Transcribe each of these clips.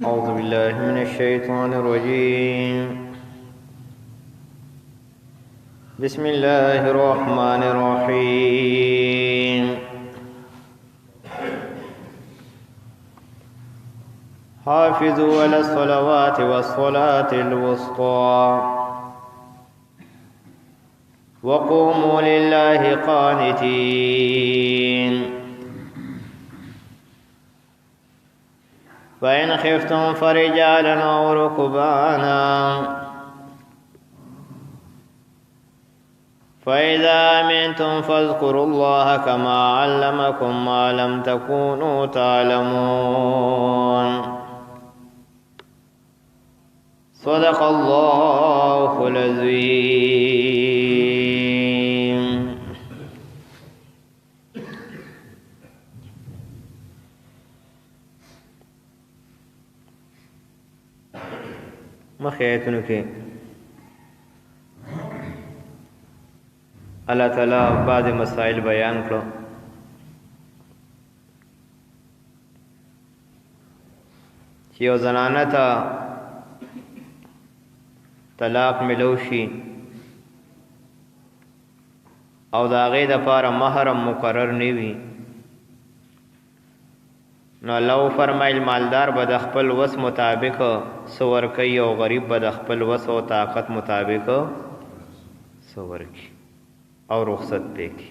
أعوذ بالله من الشيطان الرجيم. بسم الله الرحمن الرحيم. حافظوا على الصلوات والصلاة الوسطى وقوموا لله قانتين. فإن خفتم فرجالا أو ركبانا فإذا أمنتم فاذكروا الله كما علمكم ما لم تكونوا تعلمون. صدق الله العظيم. مخیتونو کې الله تعالی بعض مسائل بیان کړو چې یو زنانه ته طلاق ملو شي او د هغې دپاره مهر مقرر نه وي، نو الله فرمایل مالدار به د خپل وس مطابق څه ورکوي او غریب به د خپل وس او طاقت مطابق څه ورکوي او رخصت پې کړي.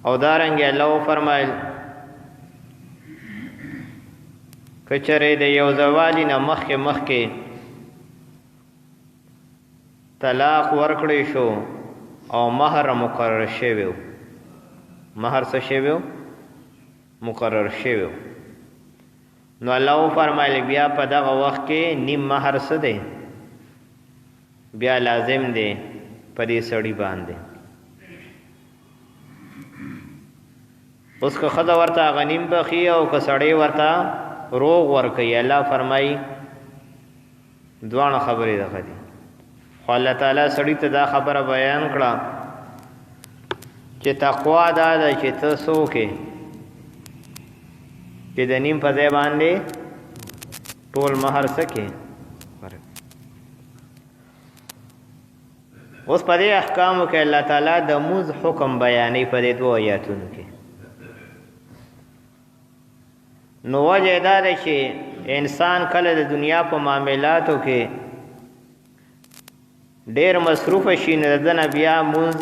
او دارنګې الله فرمایل که چېرې د یو زوالي نه مخکې طلاق ورکړی شو او مهر مقرر شوی و، مهر څه شوی و؟ مقرر شوی و، نو الله فرمایل بیا په دغه وخت کې نیم مهر څه دی؟ بیا لازم دی په دې سړي باندې. اوس که ښځه ورته غنیم بخي او که سړی ورته روغ ورکوي، الله فرمایي دواړه خبرې دغه دي. خو الله تعالی سړي ته دا خبره بیان کړه چې تقوا دا ده چې ته څه وکې چې د نیم په ځای باندې ټول مهر څه کې. اوس په دې احکامو کې الله تعالی د مونځ حکم بیانوي په دې دوه آیاتونو کې. نو وجه دا ده چې انسان کله د دنیا په معاملاتو کې ډېر مصروفه شي، نو د نه بیا مونځ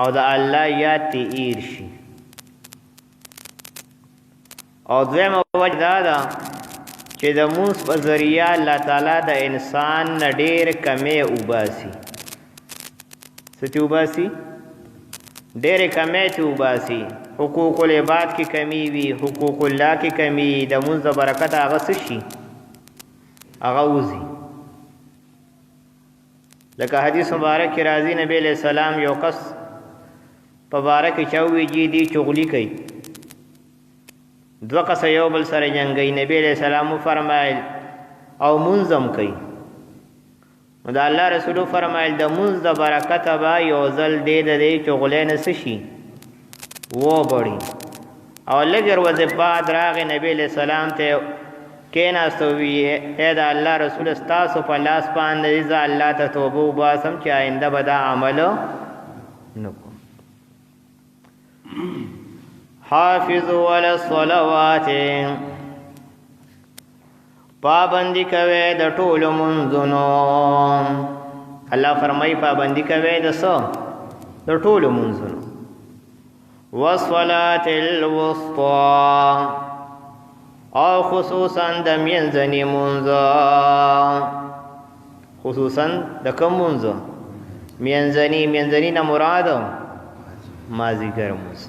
او د الله یاد ته ایر شي. او دویمه وجه دا ده چې د مونځ په ذریعه الله تعالی د انسان نه ډېر کمې اوباسي. څه چې اوباسي؟ ډېرې کمې چې اوباسي. حقوق العباد کې کمی وي، حقوق الله کې کمی وي، د مونځ د برکت هغه څه شي؟ هغه وځي. لکه حدیث مبارک کې راځي نبی علیہ السلام یو کس په باره کې چا وویل دی چغلي کوي، دوه کسه یو بل سره جنګوي. نبی علیہ السلام وفرمایل او مونځ هم کوي. نو د الله رسول فرمایل د مونځ د برکته به یو ځل دې د دې چغلۍ نه څه شي؟ وبړي. او لږ ورځې بعد راغی نبی علیہ السلام ته کېناست او وی ای د الله رسول ستاسو په لاس باندې زه الله ته توبه وباسم چې آینده به دا عمل نه کوم. حافظوا علی الصلوات، پابندی کوي د ټولو منځونو. الله فرمایي پابندی کوي د څه؟ د ټولو منځونو. والصلاة الوسطى، او خصوصا د منځني منځ. خصوصا د کوم منځ؟ منځني نه مراد مازدیګر منځ.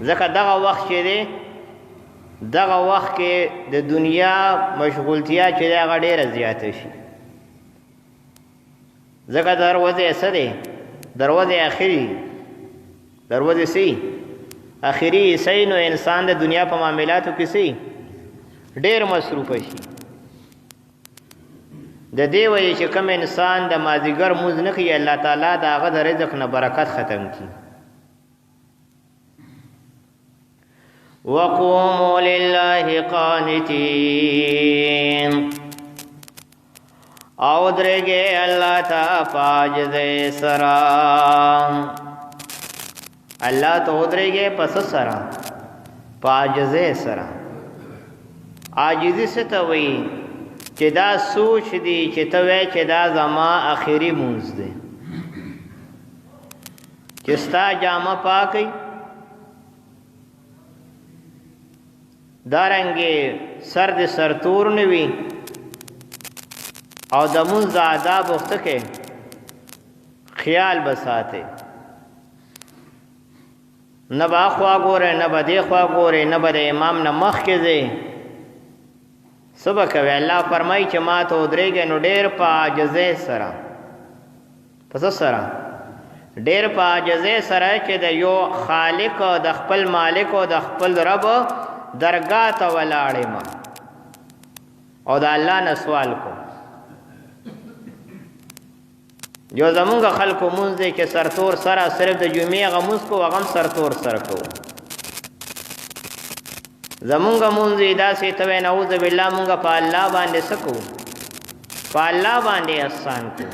ځکه دغه وخت چې دی، دغه وخت کې د دنیا مشغولتیا چې دی هغه ډېره زیاته شي. ځکه دروازې څه دی؟ دروازې اخري، دروازې څه اخري صحیح. نو انسان د دنیا په معاملاتو کې څه ډېر مصروفه شي. د دې وجې چې کوم انسان د مازدیګر مونځ نه کوي، الله تعالی د هغه د رزق نه برکت ختم کړي. وقوموا لله قانتين او درګه الله تا پاجز سرا الله تو درګه پس سرا پاجز سرا عاجزی ستوي چې دا سوچ دی چې توې چې دا زما اخیری مونږ دی چې ستا جامه پاکي دارنګي سر د سرتور نوي او د مونږ آداب وخت کې خیال بساته نه با خوا ګوره نه بده خوا ګوره نه بده امام نه مخ کې ځي سبق وی الله فرمای چې ما ته درېګ نو ډېر په عاجزه سره پس سره ډېر په عاجزه سره چې د یو خالق او د خپل مالک او د خپل رب درگاه ته ولاړې ما او د الله نه سوال کو جو زمونږ خلکو مونږ دې چې سرتور سره صرف د جمعې غموس کو غم سرتور سره کو زمونږ مونږ داسې ته نعوذ بالله مونږ په الله باندې سکو په الله باندې احسان کو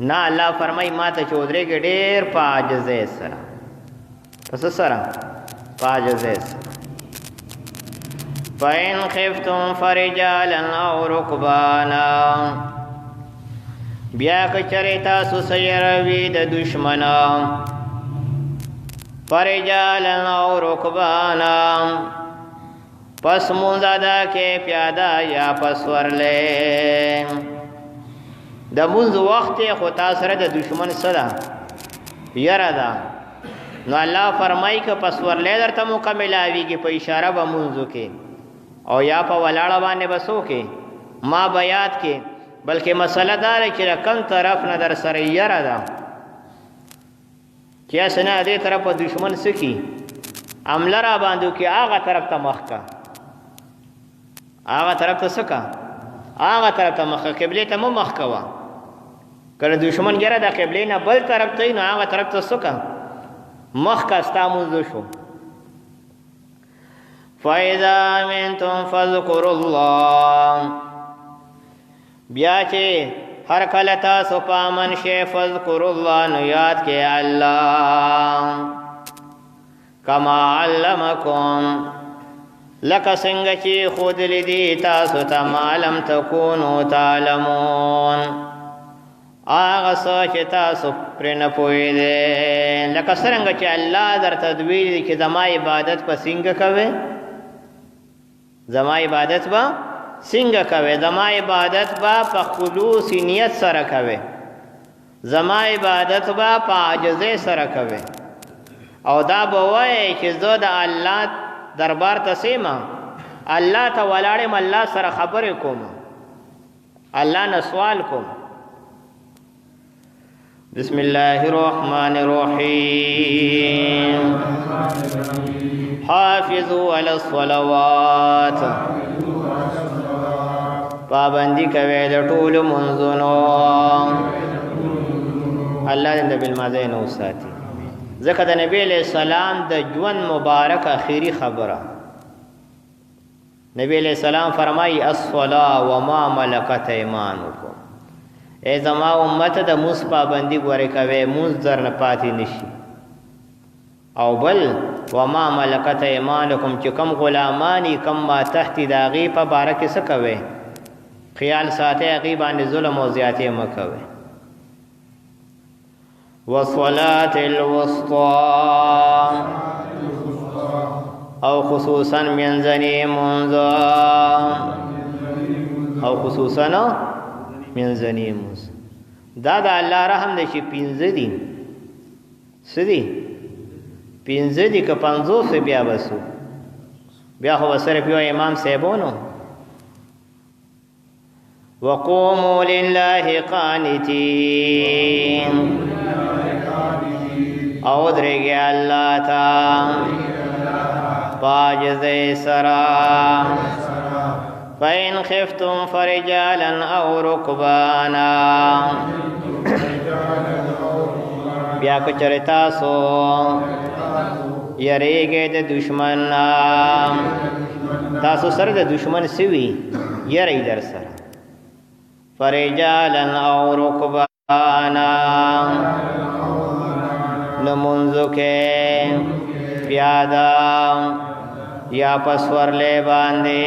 نه الله فرمای ما ته چودري کې ډېر په عاجزه سره پس سره په عاجزه سره فَإِنْ خِفْتُمْ فَرِجَالًا أَوْ رُكْبَانًا بیا که چرې تاسو سیروي د دشمنا فرجالا او رکبانا پس مونږ ادا کې پیاده یا پس ورلې د مونږ وخت خو تاسو سره د دشمن سره یره ده نو الله فرمایي که پس ورلې درته مکمل اویږي په اشاره به مونږ کې او یا په ولاړه باندې بسو کې ما بیات کې بلکې مسله دار چې کم طرف نه در سره یره ده چې اسنه دې طرف په دشمن سکی عمل را باندې کې هغه طرف ته مخ کا هغه طرف ته سکا هغه طرف ته مخ قبله ته مخ کوا کله دشمن ګره د قبله نه بل طرف ته نه هغه طرف ته سکا مخ کا استاموز شو فاذا منتم فذكروا الله بیا چې هر کله تاسو پامن شي فذكروا الله نو یاد کې الله کما علمکم لکه څنګه چې خود لیدي تاسو ته معلم تکونو تعلمون هغه څه چې تاسو پرې نه پوهېدئ لکه څرنګه چې الله درته ویلي چې زما عبادت په څنګه کوئ زما عبادت به څنګه کوي زما عبادت با په خلوص نیت سره کوي زما عبادت با په عاجزه سره کوي او دا به وایي چې زه د الله دربار ته سیمه الله ته ولاړم الله سره خبرې کوم الله نه سوال کوم بسم الله الرحمن الرحیم حافظوا علی الصلوات پابندی کوي د ټولو منځونو الله دې بالمازه نو ساتي ځکه د نبی له سلام د ژوند مبارک اخیری خبره نبی له سلام فرمایي الصلاه وما ملکت ایمانکم ای زما امت د موس پابندی ګورې کوي موس در نه پاتې نشي او بل وما ملکت ایمانکم چې کم غلامانی کم ما تحت داغي په بارک څه کوي خیال ساته هغه باندې ظلم او زیاتې مکوي والصلاه الوسطى او خصوصا منځنی منځ او خصوصا منځنی منځ دا د الله رحم دې چې پینځه دي سدي پینځه دي که 500 بیا وسو بیا خو سره پیو امام صاحبونو وقوموا لله قانتين او درګي الله تا باجز سرا فإن خفتم فرجالا او ركبانا بیا کو چرتا سو یریږئ د دشمن تاسو سره د دشمن سوي یری در سره فرجالا او رکبانا نمونځو کې پیاده یا پسورلې باندې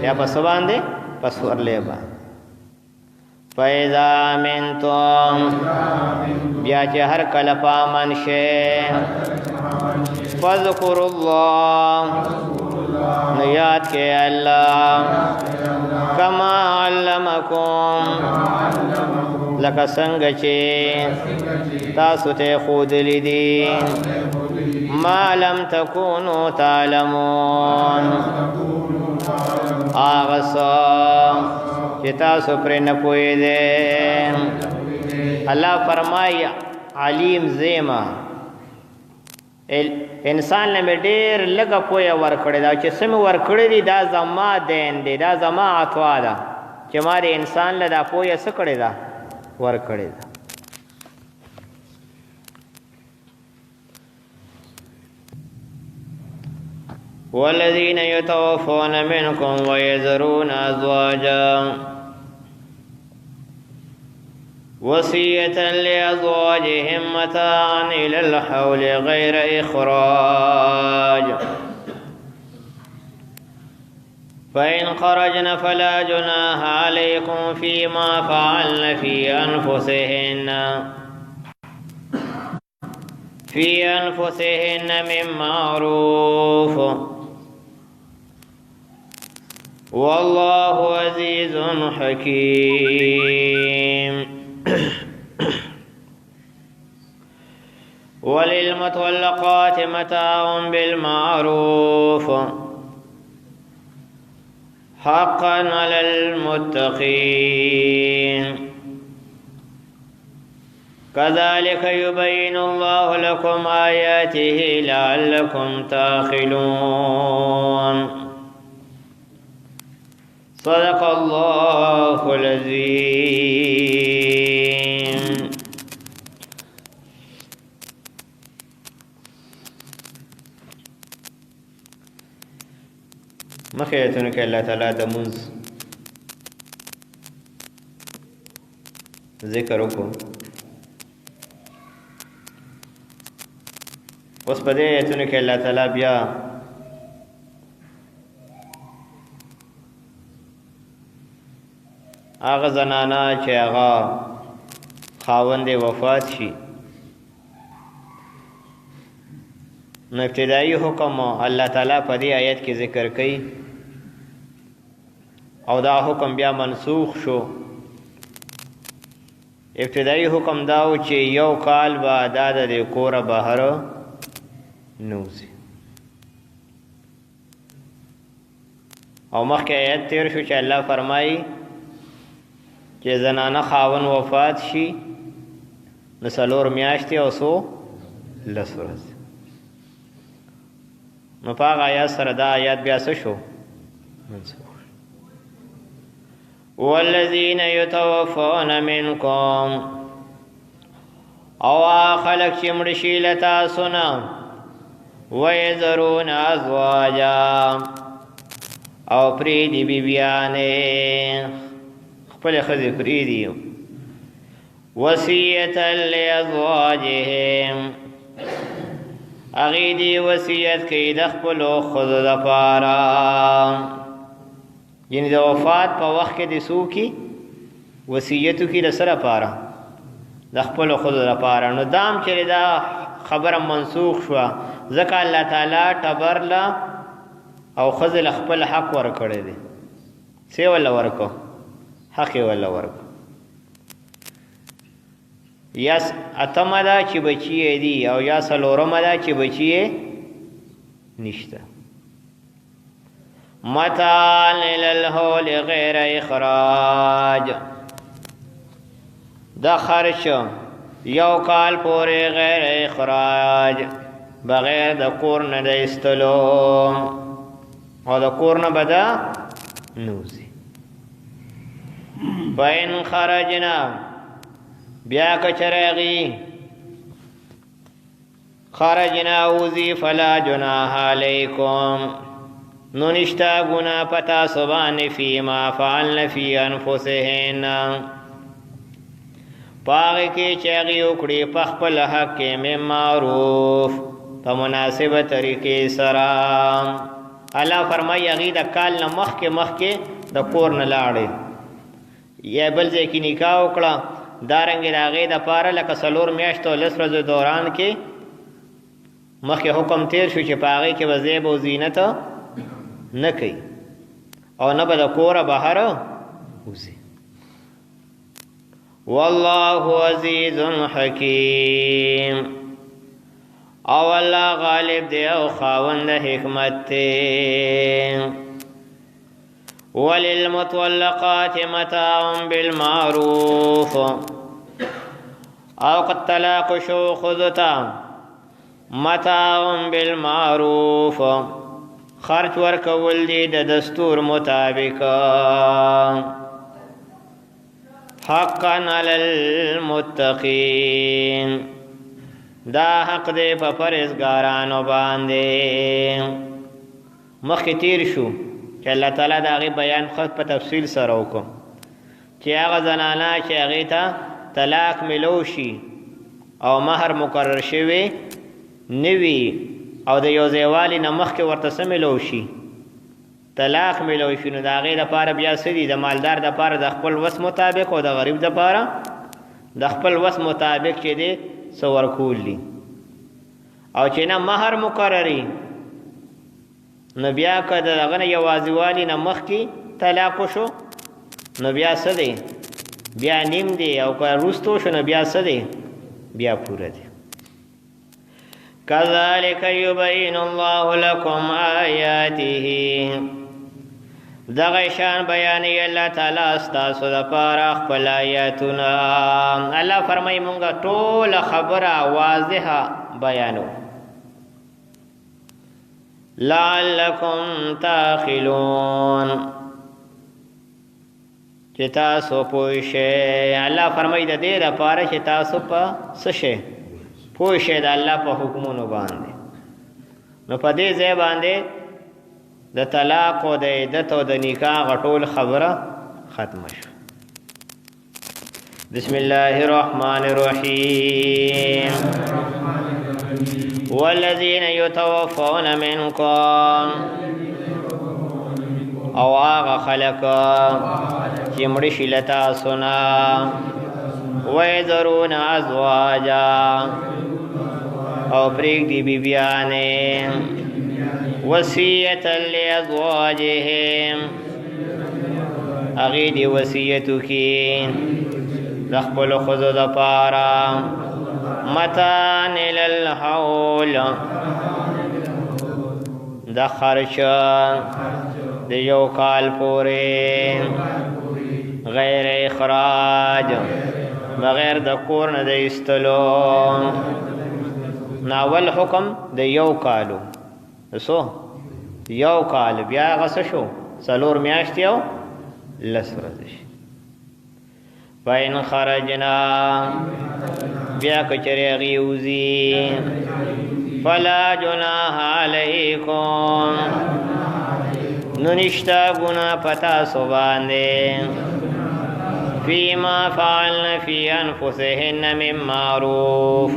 یا پس باندې پسورلې باندې فَإِذَا مِنْتُمْ بیا چې هر کله پامن شئ فَاذْكُرُوا اللَّهَ نو یاد کې الله کما علمکم لکه څنګه چې تاسو ته ښودلي دي ما لم تکونوا تعلمون هغه څه چې تاسو پرې نه پوهېدئ الله فرمایي علیم زیمه انسان له مې ډېر لږه پوهه ورکړې ده چې څه مې ورکړې دي دا زما دین دی دا زما عطوا ده چې ما د انسان له دا پوهه څه کړې ده ورکړې ده والذین یتوفون منکم ویذرون ازواجا وصية لأزواجهم متاعا إلى الحول غير إخراج فإن خرجن فلا جناح عليكم فيما فعلن في أنفسهن من معروف والله عزيز حكيم وللمطلقات متاع بالمعروف حقا على المتقين كذلك يبين الله لكم آياته لعلكم تعقلون صدق الله العظيم مخکې ایتونو کې الله تعالی د منځ ذکر وکړو اوس په دې ایتونو کې الله تعالی بیا هغه زنانا چې هغه خاوند وفات شي نو ابتدایي حکم الله تعالی په دې آیت کې ذکر کړي او دا حکم بیا منسوخ شو ابتدایي حکم داو چې یو کال به دا د کوره بهر نوځي او مخکې آیت تیر شو چې الله فرمایي چې زنانه خاون وفات شي نو 4 میاشتې او څو 10 ورځې نو په هغه آیات سره دا آیات بیا څه شو منسوخ والذین یتوفون منکم او خلق چې مړ شي له تاسو نه ویذرون ازواجا او پرېږدي بیبیانې خپلې ښځې پرېږدي وصیة لازواجهم هغې دې وصیت کوي د خپلو ښځو دپاره یعنې د وفات په وخت کې د څو کې وصیت وکړي د څه لپاره د خپلو ښځو لپاره نو دا هم چې دا خبره منسوخ شوه ځکه الله تعالی ټبر له او ښځې له خپل حق ورکړی دی څه یې وله ورکړو حق یې وله ورکړو یا اتمه ده چې بچي یې دي او یا 4مه ده چې بچي یې نشته متاعا الی الحول غیر اخراج دا خرچ یو کال پورې غیر اخراج بغیر د کور نه د ایستلو او د کور نه به دا نوځي فإن خرجنا بیا که چرې هغې خرجنا وزی فلا جناح علیکم نو نشتا گناہ پتا سبان فیما فعلن فی انفسهن پاگی کی چاگی اکڑی پخپل حق کے میں معروف پا مناسب طریقے سرام اللہ فرمائی اغی دا کال نا مخ کے دا کور نلاڑی یا بلزے کی نکاح اکڑا دارنگی دا اغی دا پارا لکا سلور میاشتو لس رزو دوران کے مخ کے حکم تیر شو چی پاگی کے وزیب و زینت نکی او نبا دا کور بہر اوزی واللہ عزیز حکیم او اللہ غالب دے او خاوند حکمت تے وللمطلقات متاع بالمعروف او قد طلاق شو خذتا متاع بالمعروف خرچ ورکول دی د دستور مطابق حقا علی المتقین دا حق دے پا پرزگارانو باندے مخی تیر شو کہ اللہ تعالیٰ دا غی بیان خود پا تفصیل سروکم چی آغا زنانا چی آغی تا طلاق ملوشی او مہر مقرر شوی نوی او د یو زیوالی نمخ کې ورته څه ملوشي طلاق ملوشي نو د هغې دپاره بیا څه دي د مالدار دپاره د خپل وس مطابق او د غریب دپاره د خپل وس مطابق چې دی څه ورکول دي او چې نه مهر مقرري نو بیا که د هغه نه یوازې والي نه مخکې طلاق وشو نو بیا څه دی بیا نیم دی او که وروسته وشو نو بیا څه دی بیا پوره دی كذلك يبين الله لكم آياته دغه شان بیانې الله تعالی ستاسو دپاره خپل آیاتونه الله فرمایي مونږه ټوله خبره واضحه بیانو لعلکم تاخلون چې تاسو پوه شئ الله فرمایي د دې دپاره چې تاسو په څه شئ پوه شئ د الله په حکمونو باندې نو په دې ځای باندې د طلاق او د عدت او د نکاح غټول خبره ختمه شو بسم الله الرحمن الرحیم والذین یتوفون منکم او آغا خلق چې مړه شي له تاسو نه وَيَذَرُونَ أَزْوَاجًا او پریږدي بیبیانې وصیة لأزواجهم هغې دې وصیت وکړي د خپلو ښځو دپاره متاعا إلی الحول د خرچ د یو کال پورې غیر اخراج بغیر د کور نه د ایستلو ناول حکم د یو کالو سو یو کال بیا هغه څه شو 4 میاشتې او 10 ورځې فإن خرجنا بیا که چېرې هغې وځي فلا جناح علیکم نو نشته ګناه په تاسو باندې فيما فعلن في أنفسهن من معروف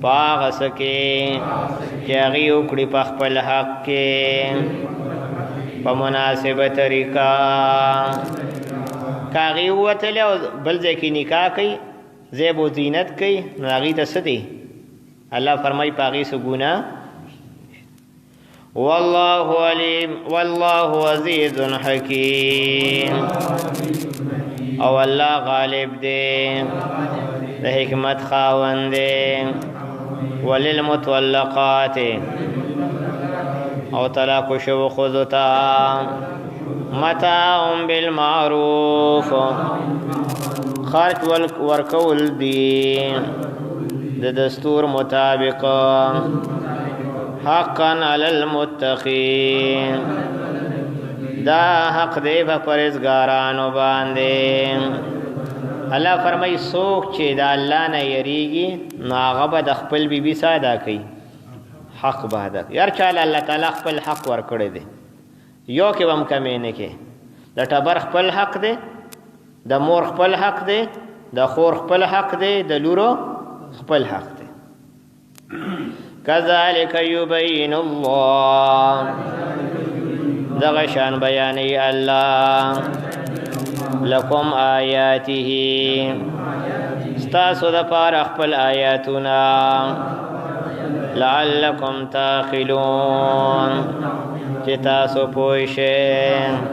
پاغ سکے چاگی اکڑی پا خپل حق کے پا مناسب طریقہ کاغی وطلے بلزے کی نکاح کئی زیب و زینت کئی ناغی تسدی اللہ فرمائی پاغی سگونا واللہ علیم واللہ عزیز حکیم او اللہ غالب دے دا حکمت خاون دے وللمطلقات او طلاق شو خذتا متاع بالمعروف خرچ ورکول دی د دستور مطابق حقا علی المتقین دا حق دی په پرهیزګارانو باندې الله فرمای څوک چې د الله نه یریږي نو هغه به د خپل بیبي څه ادا کوي حق به ادا کوي هر چاله الله تعالی خپل حق ورکړی دی یو کې به هم کمی نه کې د ټبر خپل حق دی د مور خپل حق دی د خور خپل حق دی د لورو خپل حق دی کذالک یبین الله دغه شان بیانوي الله لکم آیاته ستاسو د پاره خپل آیاتونه لعلکم تعقلون چې تاسو پوه شئ